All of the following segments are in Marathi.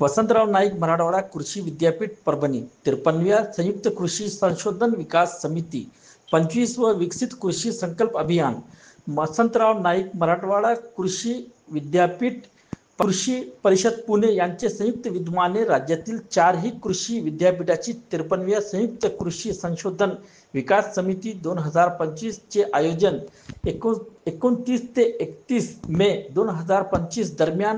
वसंतराव नाईक मराठवाडा कृषी विद्यापीठ परभणी 53व्या संयुक्त कृषी संशोधन विकास समिती 25 व विकसित कृषी संकल्प अभियान वसंतराव नाईक मराठवाडा कृषी विद्यापीठ कृषी परिषद पुणे यांचे संयुक्त विद्यमाने राज्यातील 4ही कृषी विद्यापीठाची 53व्या संयुक्त कृषी संशोधन विकास समिती 2025 चे आयोजन 29 ते 31 मे 2025 दरम्यान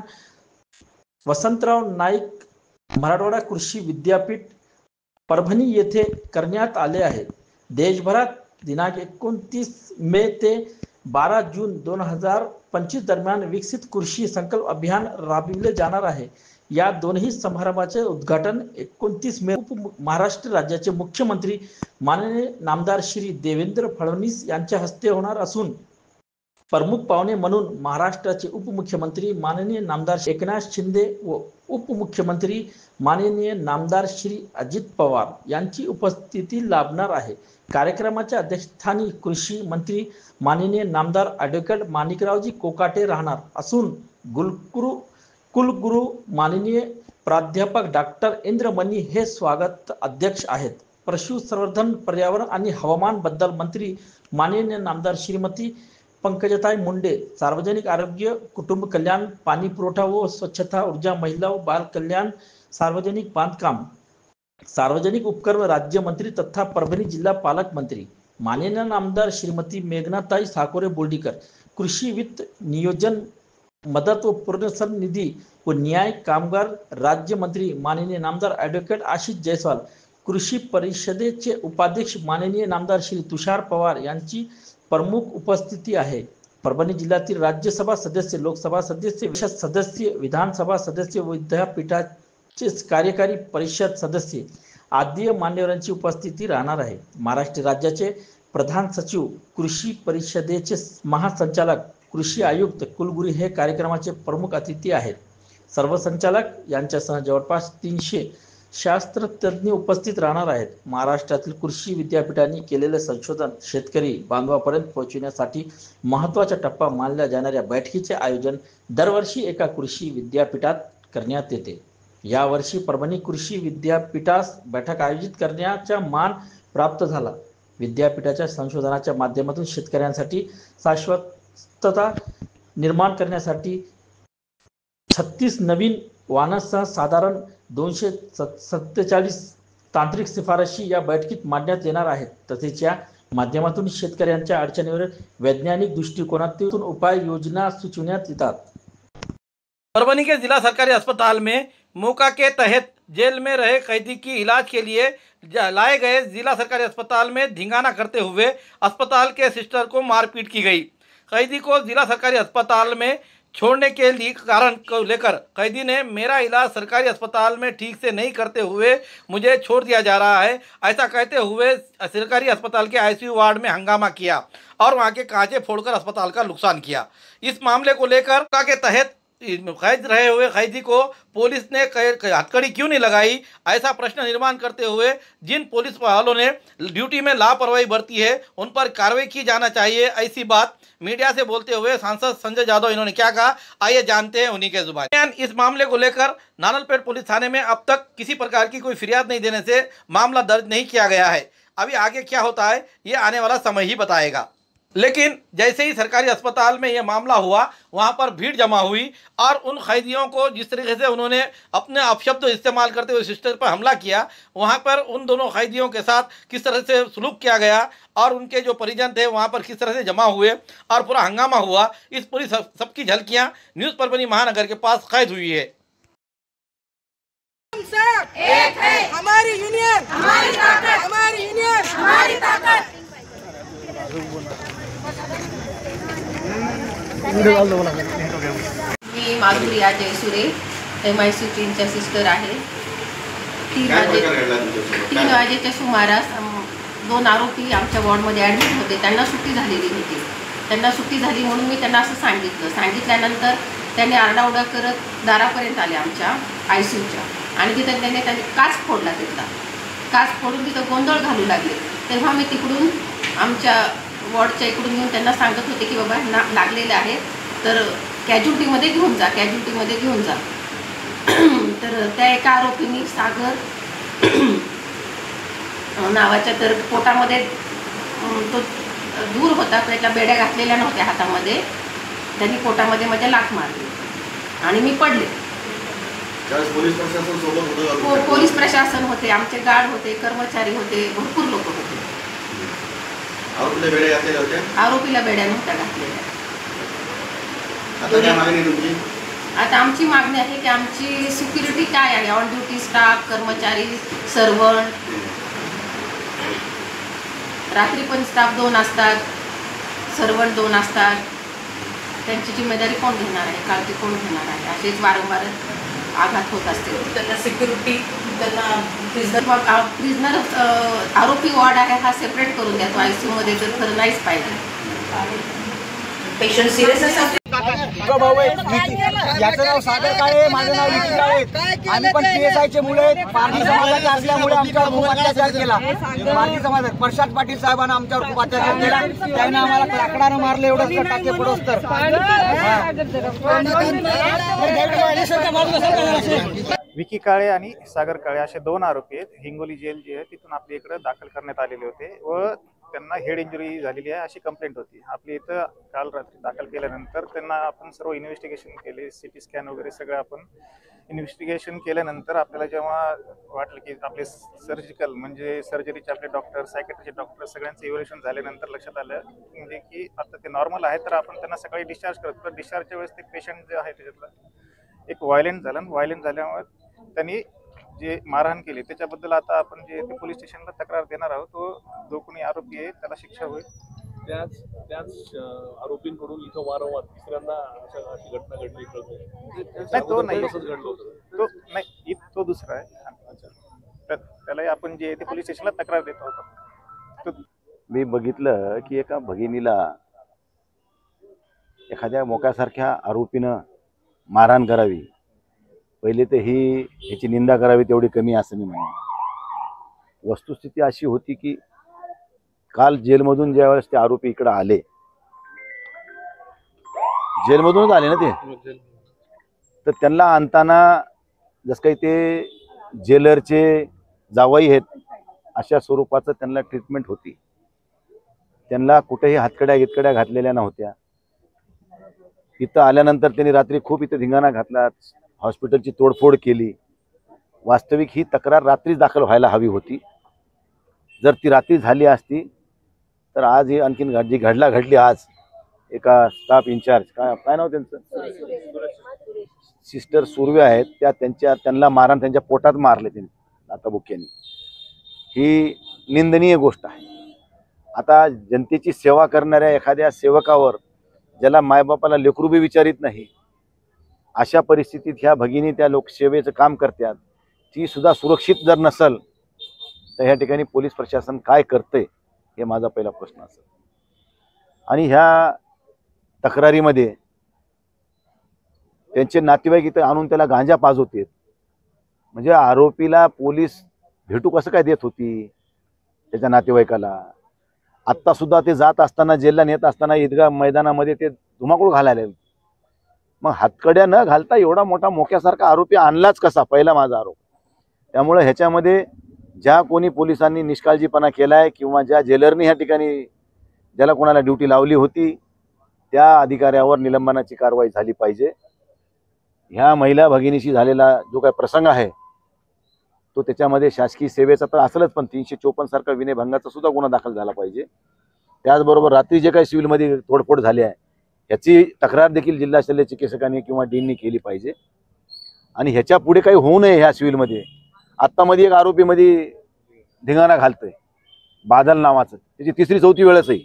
वसंतराव नाईक मराठवाडा कृषी विद्यापीठ परभणी येथे करण्यात आले आहे। देशभरात दिनांक 29 मे ते 12 जून 2025 दरम्यान विकसित कृषी संकल्प अभियान राबविले जाणार आहे। या दोन्ही समारंभाचे उद्घाटन 29 मे महाराष्ट्र राज्याचे मुख्यमंत्री माननीय नामदार श्री देवेंद्र फडणवीस यांच्या हस्ते होणार असून प्रमुख पाहुणे म्हणून महाराष्ट्राचे उपमुख्यमंत्री माननीय नामदार एकनाथ शिंदे व उपमुख्यमंत्री माननीय नामदार श्री अजित पवार यांची उपस्थिती लाभणार आहे। कार्यक्रमाच्या अध्यक्षस्थानी कृषी मंत्री माननीय नामदार ॲडव्होकेट माणिकरावजी कोकाटे राहणार असून कुलगुरू माननीय प्राध्यापक डॉक्टर इंद्रमणी हे स्वागत अध्यक्ष आहेत। पशुसंवर्धन पर्यावरण आणि हवामान बद्दल मंत्री माननीय नामदार श्रीमती पंकजताई मुंडे, सार्वजनिक आरोग्य कुटुंब कल्याण पाणी पुरवठा व स्वच्छता ऊर्जा महिला व बाल कल्याण सार्वजनिक बांधकाम सार्वजनिक उपक्रम राज्य मंत्री तथा परभणी जिल्हा पालकमंत्री माननीय नामदार श्रीमती मेघनाताई साकोरे बोर्डीकर, कृषी वित्त नियोजन मदत व पुनर्वसन निधी व न्याय कामगार राज्य मंत्री माननीय नामदार ॲडव्होकेट आशिष जयस्वाल, कृषी परिषदेचे उपाध्यक्ष माननीय नामदार श्री तुषार पवार यांची प्रमुख उपस्थिती आहे। परभणी जिल्ह्यातील राज्यसभा सदस्य, लोकसभा सदस्य, विशेष सदस्य, विधानसभा सदस्य, विद्यापीठाचे कार्यकारी परिषद सदस्य आदी मान्यवरांची उपस्थिती राहणार आहे। महाराष्ट्र राज्याचे प्रधान सचिव, कृषी परिषदेचे महासंचालक, कृषी आयुक्त, कुलगुरू हे कार्यक्रमाचे प्रमुख अतिथी आहेत। सर्व संचालक यांच्यासह जवळपास 300 शास्त्रज्ञ उपस्थित राहणार आहेत। महाराष्ट्रातील कृषी विद्यापीठांनी केलेले संशोधन शेतकरी बांधवापर्यंत पोहोचविण्यासाठी महत्त्वाचा टप्पा मानल्या जाणाऱ्या बैठकीचे आयोजन दरवर्षी एका कृषी विद्यापीठात करण्यात येते। यावर्षी परभणी कृषी विद्यापीठास बैठक आयोजित करण्याचा मान प्राप्त झाला। विद्यापीठाच्या संशोधनाच्या माध्यमातून शेतकऱ्यांसाठी शाश्वतता निर्माण करण्यासाठी 36 नवीन वाहनांसह साधारण 247 तांत्रिक शिफारशी या बैठकीत मांडण्यात येणार आहेत। तसेच या माध्यमातून शेतकऱ्यांच्या अडचणींवर वैज्ञानिक दृष्टिकोनातून उपाय योजना सुचविण्यात येतात। परभणी के जिला सरकारी अस्पताल में मोका के तहत जेल में रहे कैदी की इलाज के लिए लाए गए जिला सरकारी अस्पताल में धिंगाना करते हुए अस्पताल के सिस्टर को मारपीट की गई। कैदी को जिला सरकारी अस्पताल में छोड़ने के लिए कारण को लेकर कैदी ने मेरा इलाज सरकारी अस्पताल में ठीक से नहीं करते हुए मुझे छोड़ दिया जा रहा है, ऐसा कहते हुए सरकारी अस्पताल के आईसीयू वार्ड में हंगामा किया और वहां के कांचे फोड़कर अस्पताल का नुकसान किया। इस मामले को लेकर के तहत कैद रहे हुए कैदी को पुलिस ने हथकड़ी क्यों नहीं लगाई, ऐसा प्रश्न निर्माण करते हुए जिन पुलिस वालों ने ड्यूटी में लापरवाही बरती है उन पर कार्रवाई की जाना चाहिए, ऐसी बात मीडिया से बोलते हुए सांसद संजय यादव इन्होंने क्या कहा, आइए जानते हैं उन्हीं के जुबान। इस मामले को लेकर नानलपेट पुलिस थाने में अब तक किसी प्रकार की कोई फिरियाद नहीं देने से मामला दर्ज नहीं किया गया है। अभी आगे क्या होता है ये आने वाला समय ही बताएगा। लेकिन जैसे ही सरकारी अस्पताल में यह मामला हुआ वहां पर भीड़ जमा हुई और उन कैदियों को जिस तरीके से उन्होंने अपने अपशब्द इस्तेमाल करते हुए सिस्टर पर हमला किया, वहां पर उन दोनों कैदियों के साथ किस तरह से सलूक किया गया और उनके जो परिजन थे वहां पर किस तरह से जमा हुए और पूरा हंगामा हुआ, इस पूरी सबकी झलकियां न्यूज़ परभणी महानगर के पास कैद हुई है। एक है हमारी यूनियन, हमारी ताकत, हमारी यूनियन, हमारी ताकत। मी माधुरिया जयसुरे MIC3च्या सिस्टर आहे। 3 वाजेच्या सुमारास 2 आरोपी आमच्या वॉर्डमध्ये ॲडमिट होते। त्यांना सुट्टी झालेली होती। त्यांना सुट्टी झाली म्हणून मी त्यांना असं सांगितल्यानंतर त्यांनी आरडाओरडा करत दारापर्यंत आले आमच्या ICUच्या आणि तिथं त्यांनी काच फोडला। तिथला काच फोडून तिथं गोंधळ घालू लागले। तेव्हा मी तिकडून आमच्या वॉर्डच्या इकडून येऊन त्यांना सांगत होते की बाबा लागलेले आहे तर कॅज्युलिटीमध्ये घेऊन जा, कॅज्युलिटीमध्ये घेऊन जा। तर त्या एका आरोपींनी सागर नावाच्या, तर पोटामध्ये तो दूर होता, त्याच्या बेड्या घातलेल्या नव्हत्या हातामध्ये, त्यांनी पोटामध्ये माझ्या लाथ मारली आणि मी पडले. पोलीस प्रशासन होते, आमचे गार्ड होते, कर्मचारी होते, भरपूर लोक होते. आरोपीला बेड्या नव्हत्या घातलेल्या. आता आमची मागणी आहे की आमची सिक्युरिटी काय आहे, ऑन ड्युटी स्टाफ, कर्मचारी, सर्वंट, रात्री पण स्टाफ 2 असतात, सर्वंट 2 असतात, त्यांची जिम्मेदारी कोण घेणार आहे, काळजी कोण घेणार आहे. असेच वारंवार आघात होत असते. त्यांना सिक्युरिटी, त्यांना प्रिझनर आरोपी वॉर्ड आहे हा सेपरेट करून द्या. तो ICU मध्ये तर खरं नाहीच पाहिजे. पेशंट सिरियस असतात. भाऊ याचं नाव सागर काळे, माझं नाव विकी काळे. आम्ही पण PSI चे मुलं आहेत. पारधी समाजाचे असल्यामुळे आमच्यावर खूप अत्याचार केला. पारधी समाजात प्रशांत पाटील साहेबांना आमच्यावर खूप अत्याचार केला. त्यांना आम्हाला लाकडानं मारले, एवढंच टाके पडोस तर. विकी काळे आणि सागर काळे असे 2 आरोपी आहेत. हिंगोली जेल जी आहे तिथून आपल्या इकडे दाखल करण्यात आलेले होते व त्यांना हेड इंजुरी झालेली आहे अशी कंप्लेंट होती. आपल्या इथं काल रात्री दाखल केल्यानंतर त्यांना आपण सर्व इन्व्हेस्टिगेशन केले, CT स्कॅन वगैरे सगळं आपण इन्व्हेस्टिगेशन केल्यानंतर आपल्याला जेव्हा वाटलं की आपले सर्जिकल म्हणजे सर्जरीचे आपले डॉक्टर, सायकॅट्रिस्टचे डॉक्टर सगळ्यांचं इव्हॅल्युएशन झाल्यानंतर लक्षात आलं म्हणजे की आता ते नॉर्मल आहे, तर आपण त्यांना सकाळी डिस्चार्ज करतो. तर डिस्चार्जच्या वेळेस ते पेशंट जे आहे त्याच्यातलं एक व्हायलेंट झाल्यामुळे त्यांनी जे मारहाण केली त्याच्याबद्दल आता आपण जे ते पोलीस स्टेशनला तक्रार देणार आहोत. तो जो कोणी आरोपी आहे त्याला शिक्षा होईल. त्याच आरोपींकडून इथं वारंवार तिसऱ्यांदा अशी घटना घडली नाही. तो नाही, तो नाही, तो दुसरा आहे. तर त्याला आपण जे ते पोलीस स्टेशनला तक्रार देत होतो. मी बघितलं की एका भगिनीला एखाद्या मोक्यासारख्या आरोपीनं मारहाण करावी, पहिले तर ह्याची निंदा करावी तेवढी कमी असं मी म्हणेन. वस्तुस्थिती अशी होती की काल जेलमधून ज्यावेळेस ते आरोपी इकडे आले, जेलमधूनच आले ना ते, तर त्यांना आणताना जसं काही ते जेलरचे जावई आहेत अशा स्वरूपाचं त्यांना ट्रीटमेंट होती. त्यांना कुठेही हातकड्या घातलेल्या नव्हत्या. इथं आल्यानंतर त्यांनी रात्री खूप इथं धिंगाणा घातला, हॉस्पिटलची तोडफोड केली. वास्तविक ही तक्रार रात्रीच दाखल व्हायला हवी होती. जर ती रात्री झाली असती तर आज ही आणखीन जी घडली आज एका स्टाफ इंचार्ज काय नाव त्यांचं, सिस्टर सुर्वे आहेत, त्यांना मारहाण त्यांच्या पोटात मारले त्यांनी लाथाबुक्क्यांनी. ही निंदनीय गोष्ट आहे. आता जनतेची सेवा करणाऱ्या एखाद्या सेवकावर, ज्याला मायबापाला लेकरू बी विचारित नाही, अशा परिस्थितीत ह्या भगिनी त्या लोकसेवेचं काम करतात, ती सुद्धा सुरक्षित जर नसेल तर ह्या ठिकाणी पोलीस प्रशासन काय करते हे माझा पहिला प्रश्न असेल. आणि ह्या तक्रारीमध्ये त्यांचे नातेवाईक इथं आणून त्याला गांजा पाजवतात. म्हणजे आरोपीला पोलीस भेटू कसं काय देत होती त्याच्या नातेवाईकाला. आत्ता सुद्धा ते जात असताना, जेलला नेत असताना ईदगाह मैदानामध्ये ते धुमाकूळ घालायला. मग हातकड्या न घालता एवढा मोठा मोक्यासारखा आरोपी आणलाच कसा, पहिला माझा आरोप. त्यामुळे ह्याच्यामध्ये ज्या कोणी पोलिसांनी निष्काळजीपणा केलाय किंवा ज्या जेलरनी ह्या ठिकाणी ज्याला कोणाला ड्युटी लावली होती त्या अधिकाऱ्यावर निलंबनाची कारवाई झाली पाहिजे. ह्या महिला भगिनीशी झालेला जो काही प्रसंग आहे तो त्याच्यामध्ये शासकीय सेवेचा तर असेलच, पण 354 सारखा विनयभंगाचा सुद्धा गुन्हा दाखल झाला पाहिजे. त्याचबरोबर रात्री जे काही सिव्हिलमध्ये तोडफोड झाली आहे याची तक्रार देखील जिल्हा शल्य चिकित्सकांनी किंवा डीननी केली पाहिजे. आणि ह्याच्या पुढे काही होऊ नये ह्या सिव्हिलमध्ये. आत्तामध्ये एक आरोपी मध्ये धिंगाणा घालतोय बादल नावाचं, त्याची 3री 4थी वेळच आहे.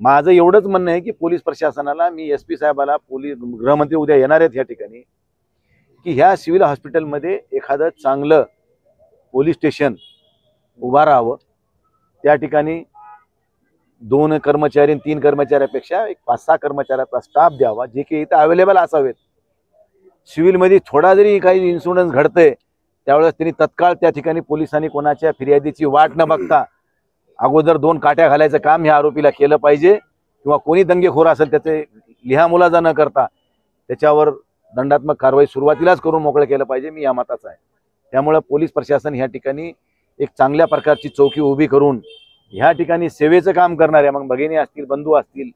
माझं एवढंच म्हणणं आहे की पोलीस प्रशासनाला, मी SP साहेबाला, गृहमंत्री उद्या येणार आहेत या ठिकाणी, की ह्या सिव्हिल हॉस्पिटलमध्ये एखादं चांगलं पोलीस स्टेशन उभा राहावं. त्या ठिकाणी 2 कर्मचारी 3 कर्मचाऱ्यापेक्षा एक 5-6 कर्मचाऱ्याचा स्टाफ द्यावा, जे की इथं अवेलेबल असावेत. सिव्हिलमध्ये थोडा जरी काही इन्सिडेंट घडतंय त्यावेळेस त्यांनी तत्काळ त्या ठिकाणी पोलिसांनी कोणाच्या फिर्यादीची वाट न बघता अगोदर 2 काट्या घालायचं काम ह्या आरोपीला केलं पाहिजे. किंवा कोणी दंगेखोर असेल त्याचे लिहामुलाजा न करता त्याच्यावर दंडात्मक कारवाई सुरुवातीलाच करून मोकळं केलं पाहिजे, मी या मताचा आहे. त्यामुळे पोलीस प्रशासन ह्या ठिकाणी एक चांगल्या प्रकारची चौकी उभी करून ह्या ठिकाणी सेवेचं काम करणाऱ्या, मग भगिनी असतील, बंधू असतील,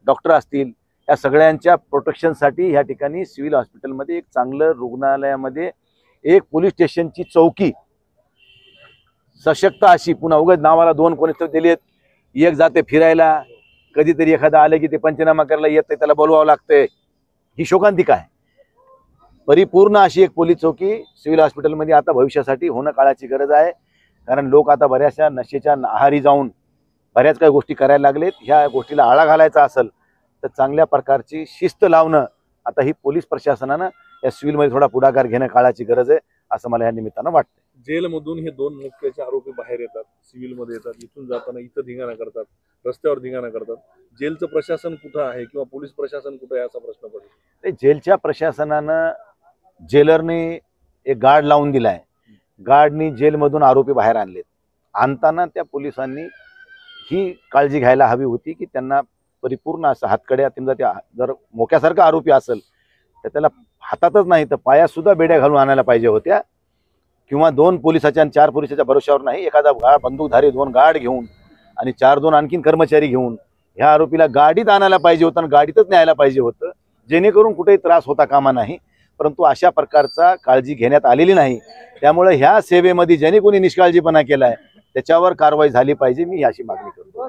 डॉक्टर असतील, या सगळ्यांच्या प्रोटेक्शनसाठी ह्या ठिकाणी सिव्हिल हॉस्पिटलमध्ये एक चांगलं रुग्णालयामध्ये एक पोलीस स्टेशनची चौकी सशक्त अशी, पुन्हा उगाच नावाला 2 कोणी दिलेत, एक जाते फिरायला, कधीतरी एखादा आले की ते पंचनामा करायला येत नाही, त्याला बोलवावं लागतंय, ही शोकांतिका आहे. परिपूर्ण अशी एक पोलीस चौकी सिव्हिल हॉस्पिटलमध्ये आता भविष्यासाठी होणं काळाची गरज आहे. कारण लोक आता बऱ्याचशा नशेच्या आहारी जाऊन बऱ्याच काही गोष्टी करायला लागलेत. ह्या गोष्टीला आळा घालायचा असेल तर चांगल्या प्रकारची शिस्त लावणं आता ही पोलीस प्रशासनानं या सिव्हिलमध्ये थोडा पुढाकार घेणं काळाची गरज आहे, असं मला या निमित्तानं वाटतं. जेलमधून हे 2 मुख्याचे आरोपी बाहेर येतात, सिव्हिलमध्ये येतात, इथून जाताना इथं धिंगाणा करतात, रस्त्यावर धिंगाणा करतात. जेलचं प्रशासन कुठं आहे किंवा पोलीस प्रशासन कुठं आहे असा प्रश्न पडतो. जेलच्या प्रशासनानं जेलरने एक गार्ड लावून दिलाय. गार्डनी जेलमधून आरोपी बाहेर आणलेत. आणताना त्या पोलिसांनी ही काळजी घ्यायला हवी होती की त्यांना परिपूर्ण असं हातकड्या, समजा जर मोक्यासारखा आरोपी असेल तर त्याला हातातच नाही तर पायात सुद्धा बेड्या घालून आणायला पाहिजे होत्या, किंवा 2 पोलिसाच्या आणि 4 पोलिसाच्या भरोशावर नाही, एखादा बंदूकधारी 2 गार्ड घेऊन आणि 4-2 आणखीन कर्मचारी घेऊन ह्या आरोपीला गाडीत आणायला पाहिजे होतं आणि गाडीतच न्यायला पाहिजे होतं, जेणेकरून कुठेही त्रास होता कामा नाही. परंतु अशा प्रकारचा काळजी घेण्यात आलेली नाही. त्यामुळे ह्या सेवेमध्ये ज्याने कोणी निष्काळजीपणा केलाय त्याच्यावर कारवाई झाली पाहिजे, मी अशी मागणी करतो.